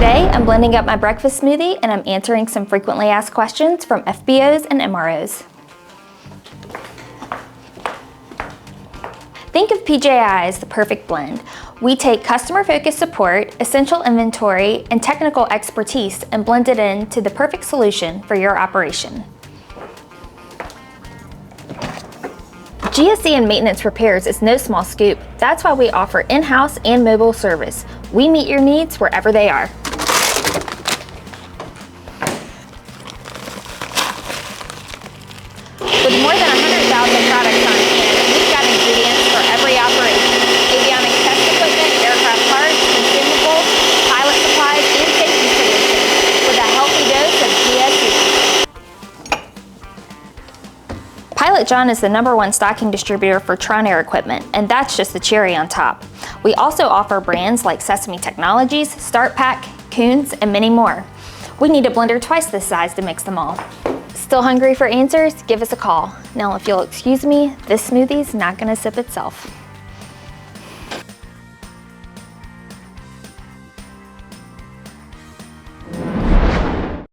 Today, I'm blending up my breakfast smoothie and I'm answering some frequently asked questions from FBOs and MROs. Think of PJI as the perfect blend. We take customer-focused support, essential inventory, and technical expertise and blend it into the perfect solution for your operation. GSE and maintenance repairs is no small scoop. That's why we offer in-house and mobile service. We meet your needs wherever they are. With more than 100,000 products on hand, we've got ingredients for every operation. Avionics test equipment, aircraft parts, consumables, pilot supplies, and safety solutions with a healthy dose of GSE. Pilot John is the #1 stocking distributor for Tronair equipment, and that's just the cherry on top. We also offer brands like Sesame Technologies, Start Pack, Coons, and many more. We need a blender twice this size to mix them all. Still hungry for answers? Give us a call. Now, if you'll excuse me, this smoothie's not gonna sip itself.